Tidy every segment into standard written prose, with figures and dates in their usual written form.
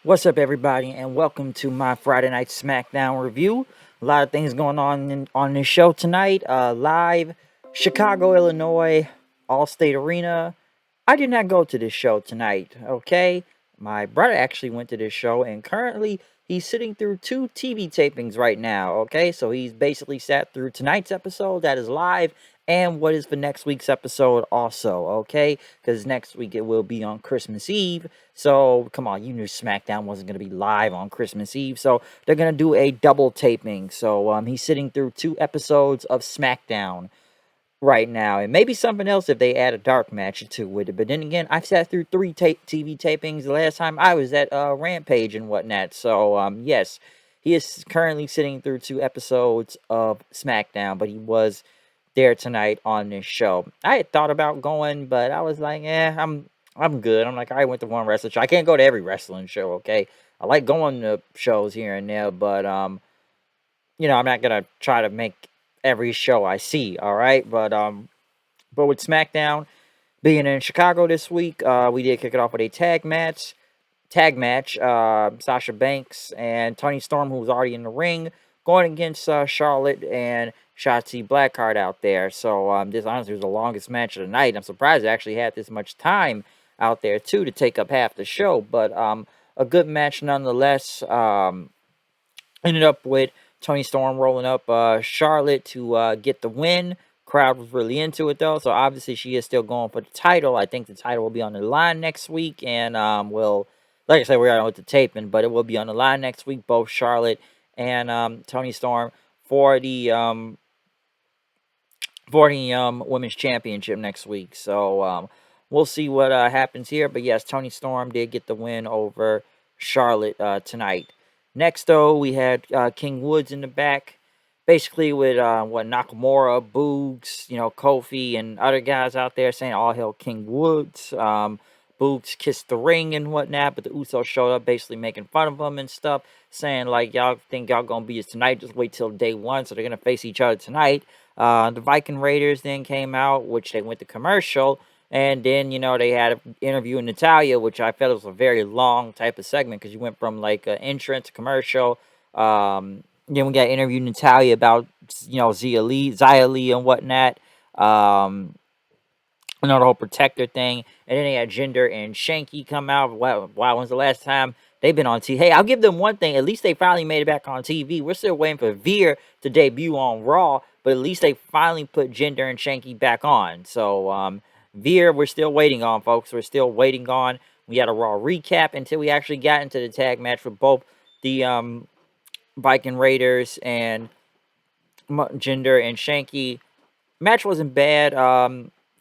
What's up, everybody, and welcome to my Friday Night Smackdown review. A lot of things going on on this show tonight. Live, Chicago, Illinois, Allstate Arena. I did not go to this show tonight, okay? My brother actually went to this show, and currently he's sitting through two TV tapings right now, okay? So he's basically sat through tonight's episode that is live and what is for next week's episode also, okay? Because next week it will be on Christmas Eve. So, come on, you knew SmackDown wasn't going to be live on Christmas Eve. So, they're going to do a double taping. So, he's sitting through two episodes of SmackDown right now. And maybe something else if they add a dark match or two with it. But then again, I've sat through three TV tapings the last time I was at Rampage and whatnot. So, yes, he is currently sitting through two episodes of SmackDown, but he was there tonight on this show. I had thought about going, but I was like, I'm good. I'm like, I went to one wrestling show. I can't go to every wrestling show, okay? I like going to shows here and there, but I'm not gonna try to make every show I see, all right? But with SmackDown being in Chicago this week, we did kick it off with a tag match. Sasha Banks and Toni Storm, who was already in the ring, going against Charlotte and Shotzi Blackheart out there. So this honestly was the longest match of the night. I'm surprised it actually had this much time out there too to take up half the show. But a good match nonetheless. Ended up with Toni Storm rolling up Charlotte to get the win. Crowd was really into it though, so obviously she is still going for the title. I think the title will be on the line next week, and like I said, we're on with the taping, but it will be on the line next week. Both Charlotte and Toni Storm for the women's championship next week. So we'll see what happens here. But yes, Toni Storm did get the win over Charlotte tonight. Next, though, we had King Woods in the back, basically with Nakamura, Boogs, Kofi, and other guys out there saying all hail King Woods. Boogs kissed the ring and whatnot, but the Usos showed up basically making fun of him and stuff, saying like, y'all think y'all gonna beat us tonight, just wait till day one, so they're gonna face each other tonight. The Viking Raiders then came out, which they went to commercial, and then, they had an interview in Natalia, which I felt was a very long type of segment because you went from like an entrance to commercial. Then we got interviewed Natalia about, Xia Li and whatnot. The whole protector thing. And then they had Jinder and Shanky come out. Wow, when's the last time they've been on TV? Hey, I'll give them one thing. At least they finally made it back on TV. We're still waiting for Veer to debut on Raw, but at least they finally put Jinder and Shanky back on. So, Veer, we're still waiting on, folks. We're still waiting on. We had a Raw recap until we actually got into the tag match with both the Viking Raiders and Jinder and Shanky. Match wasn't bad.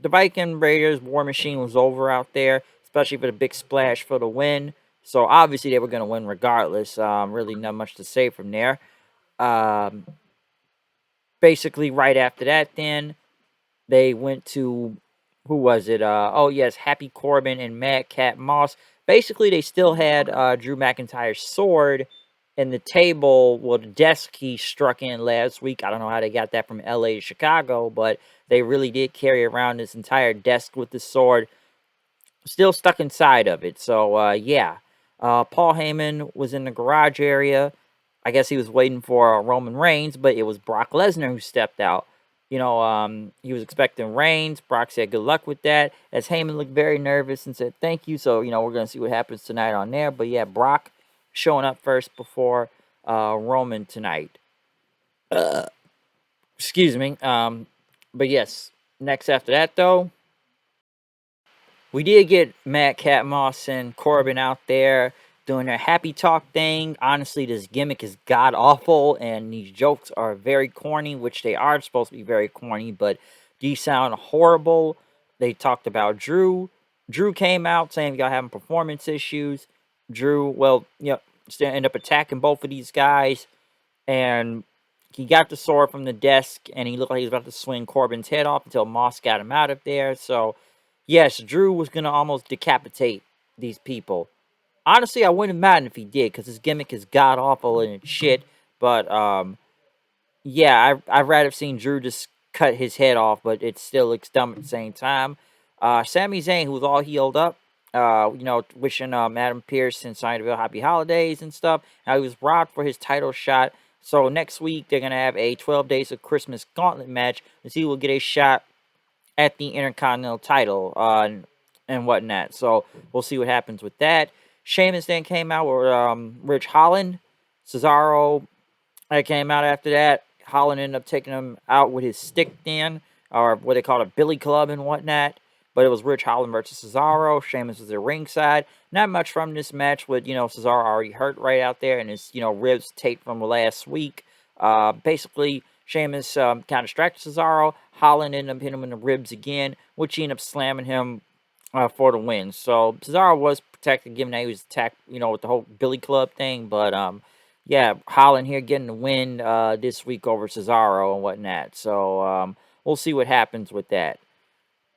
The Viking Raiders War Machine was over out there, especially for the big splash for the win. So obviously they were going to win regardless. Really not much to say from there. Um, Basically right after that, then they went to, who was it? Oh yes, Happy Corbin and Madcap Moss. Basically they still had Drew McIntyre's sword in the table, well, the desk he struck in last week. I don't know how they got that from LA to Chicago, but they really did carry around this entire desk with the sword still stuck inside of it. So, yeah. Paul Heyman was in the garage area. I guess he was waiting for Roman Reigns, but it was Brock Lesnar who stepped out. He was expecting Reigns. Brock said good luck with that. As Heyman looked very nervous and said thank you. So, we're going to see what happens tonight on there. But, yeah, Brock showing up first before Roman tonight. Excuse me. But yes, next after that though, we did get Madcap Moss and Corbin out there doing their happy talk thing. Honestly, this gimmick is god awful, and these jokes are very corny, which they are supposed to be very corny, but these sound horrible. They talked about Drew. Drew came out saying y'all having performance issues. Drew, well, still end up attacking both of these guys, and he got the sword from the desk, and he looked like he was about to swing Corbin's head off until Moss got him out of there. So, yes, Drew was going to almost decapitate these people. Honestly, I wouldn't have minded if he did, because his gimmick is god-awful and it's shit. But, yeah, I'd rather have seen Drew just cut his head off, but it still looks dumb at the same time. Sami Zayn, who's all healed up, wishing Adam Pearce and Sonya Deville happy holidays and stuff. How he was robbed for his title shot. So next week they're gonna have a 12 Days of Christmas Gauntlet match, and see who will get a shot at the Intercontinental title and whatnot. So we'll see what happens with that. Sheamus then came out with Rich Holland. Cesaro came out after that. Holland ended up taking him out with his stick then, or what they call a billy club and whatnot. But it was Rich Holland versus Cesaro. Sheamus was at ringside. Not much from this match with, Cesaro already hurt right out there and his, ribs taped from last week. Basically, Sheamus kind of distracted Cesaro. Holland ended up hitting him in the ribs again, which he ended up slamming him for the win. So Cesaro was protected, given that he was attacked, with the whole Billy Club thing. But yeah, Holland here getting the win this week over Cesaro and whatnot. So we'll see what happens with that.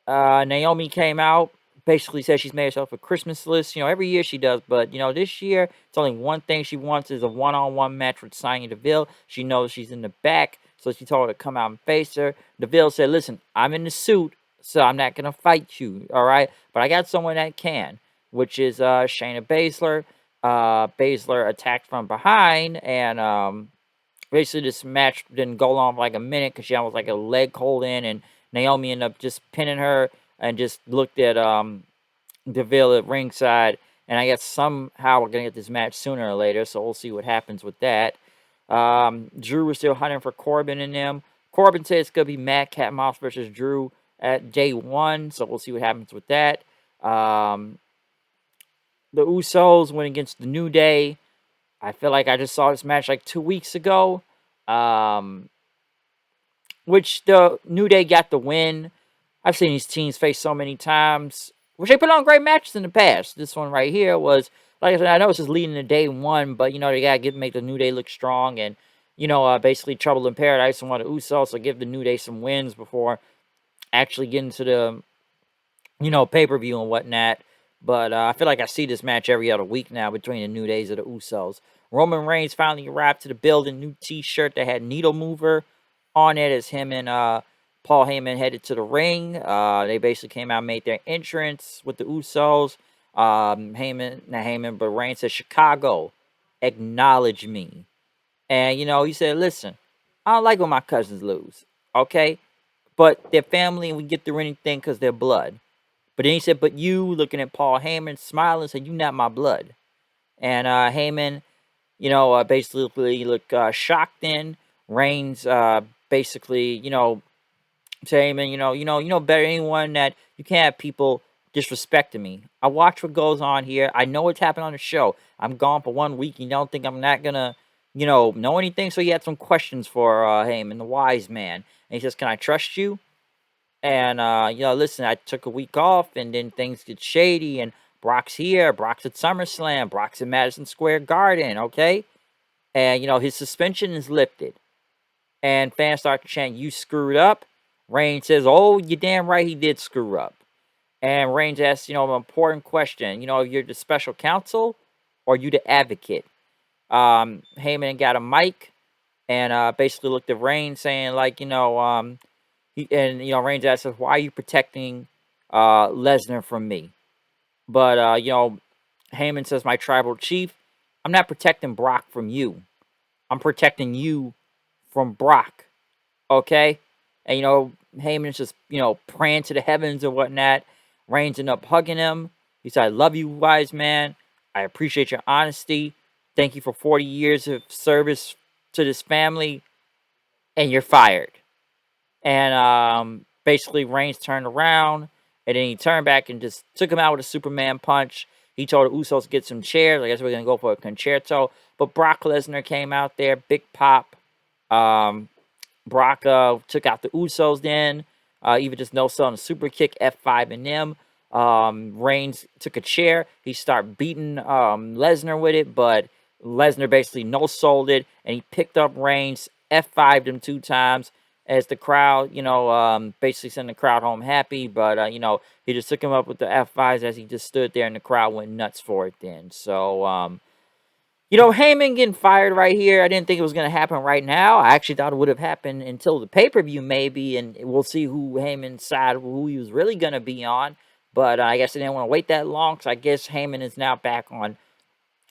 Naomi came out, basically said she's made herself a Christmas list. Every year she does, but this year it's only one thing she wants is a one-on-one match with Sonya Deville. She knows she's in the back, so she told her to come out and face her. Deville said, "Listen, I'm in the suit, so I'm not gonna fight you, all right? But I got someone that can, which is Shayna Baszler." Baszler attacked from behind, and basically this match didn't go long for like a minute because she almost like a leg hold in, and Naomi ended up just pinning her and just looked at Deville at ringside. And I guess somehow we're going to get this match sooner or later, so we'll see what happens with that. Drew was still hunting for Corbin and them. Corbin said it's going to be Madcap Moss versus Drew at day one, so we'll see what happens with that. The Usos went against the New Day. I feel like I just saw this match like 2 weeks ago. Which the New Day got the win. I've seen these teams face so many times, which they put on great matches in the past. This one right here was, like I said, I know it's just leading to day one, but, they got to make the New Day look strong and, basically Trouble in Paradise and one of the Usos, so give the New Day some wins before actually getting to the, pay-per-view and whatnot. But I feel like I see this match every other week now between the New Days and the Usos. Roman Reigns finally arrived to the building. New t-shirt that had Needle Mover on it as him and Paul Heyman headed to the ring. They basically came out and made their entrance with the Usos. But Reigns said, "Chicago, acknowledge me." And, he said, "Listen, I don't like when my cousins lose, okay? But they're family and we get through anything because they're blood." But then he said, "But you," looking at Paul Heyman, smiling, said, "You not my blood." And Heyman, basically looked shocked then. Reigns basically, say, "Heyman, you know better than anyone that you can't have people disrespecting me. I watch what goes on here. I know what's happened on the show. I'm gone for 1 week. You don't think I'm not gonna, know anything?" So he had some questions for Heyman, the wise man. And he says, "Can I trust you?" And, listen, I took a week off, and then things get shady, and Brock's here. Brock's at SummerSlam. Brock's at Madison Square Garden, okay? And, his suspension is lifted. And fans start to chant, "You screwed up." Reigns says, "Oh, you're damn right he did screw up." And Reigns asks, an important question. You're the special counsel or you the advocate? Heyman got a mic and basically looked at Reigns saying, like, Reigns asks us, "Why are you protecting Lesnar from me?" But, Heyman says, "My tribal chief, I'm not protecting Brock from you. I'm protecting you from Brock." Okay? And, Heyman's just, praying to the heavens and whatnot. Reigns ended up hugging him. He said, "I love you, wise man. I appreciate your honesty. Thank you for 40 years of service to this family. And you're fired." And basically Reigns turned around, and then he turned back and just took him out with a Superman punch. He told the Usos to get some chairs. I guess we're going to go for a concerto. But Brock Lesnar came out there, big pop. Brock took out the Usos then. Even just no-selling a super kick, F5 in them. Reigns took a chair. He started beating Lesnar with it, but Lesnar basically no-sold it, and he picked up Reigns, F5'd him 2 times as the crowd, basically sent the crowd home happy. But, he just took him up with the F5s as he just stood there, and the crowd went nuts for it then. So, Heyman getting fired right here, I didn't think it was going to happen right now. I actually thought it would have happened until the pay-per-view maybe, and we'll see who Heyman's side, who he was really going to be on. But I guess they didn't want to wait that long, so I guess Heyman is now back on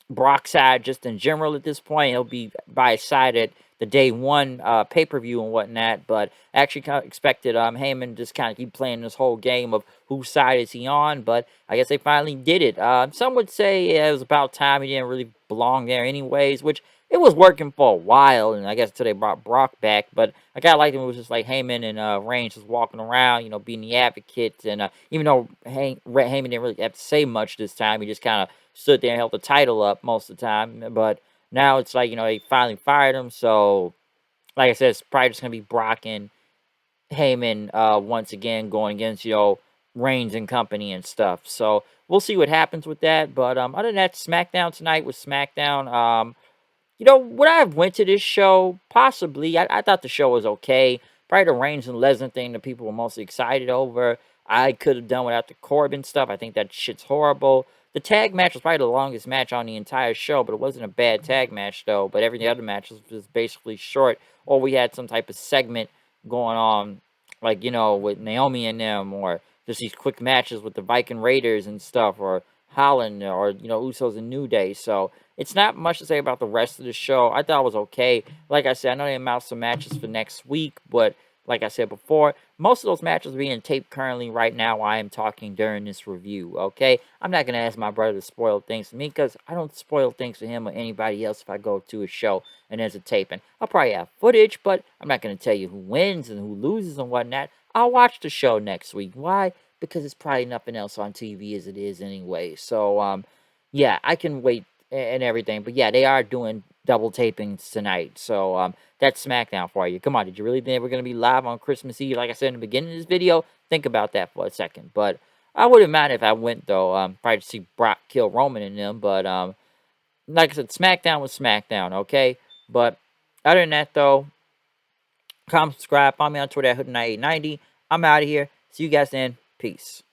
Brock's side just in general at this point. He'll be by his side at the day one pay-per-view and whatnot, but actually kind of expected Heyman just kind of keep playing this whole game of whose side is he on, but I guess they finally did it. Some would say it was about time. He didn't really belong there anyways, which it was working for a while, and I guess until they brought Brock back, but I kind of liked him. It was just like Heyman and Reigns just walking around, being the advocates, and even though Heyman didn't really have to say much this time, he just kind of stood there and held the title up most of the time, but now it's like, they finally fired him, so like I said, it's probably just going to be Brock and Heyman once again going against, Reigns and company and stuff. So we'll see what happens with that, but other than that, SmackDown tonight was SmackDown. Would I have went to this show? Possibly. I thought the show was okay. Probably the Reigns and Lesnar thing that people were mostly excited over. I could have done without the Corbin stuff. I think that shit's horrible. The tag match was probably the longest match on the entire show, but it wasn't a bad tag match, though. But every other match was basically short, or we had some type of segment going on, like, with Naomi and them, or just these quick matches with the Viking Raiders and stuff, or Holland, or, Usos and New Day. So it's not much to say about the rest of the show. I thought it was okay. Like I said, I know they announced some matches for next week, but like I said before, most of those matches are being taped currently right now while I am talking during this review, okay? I'm not going to ask my brother to spoil things for me because I don't spoil things for him or anybody else if I go to a show and there's a taping. I'll probably have footage, but I'm not going to tell you who wins and who loses and whatnot. I'll watch the show next week. Why? Because it's probably nothing else on TV as it is anyway. So, yeah, I can wait and everything. But yeah, they are doing double tapings tonight. So that's SmackDown for you. Come on, did you really think we're going to be live on Christmas Eve? Like I said in the beginning of this video, think about that for a second. But I wouldn't mind if I went, though. Probably to see Brock kill Roman in them. But like I said, SmackDown was SmackDown, okay? But other than that, though, comment, subscribe, follow me on Twitter at Hood9890. I'm out of here. See you guys then. Peace.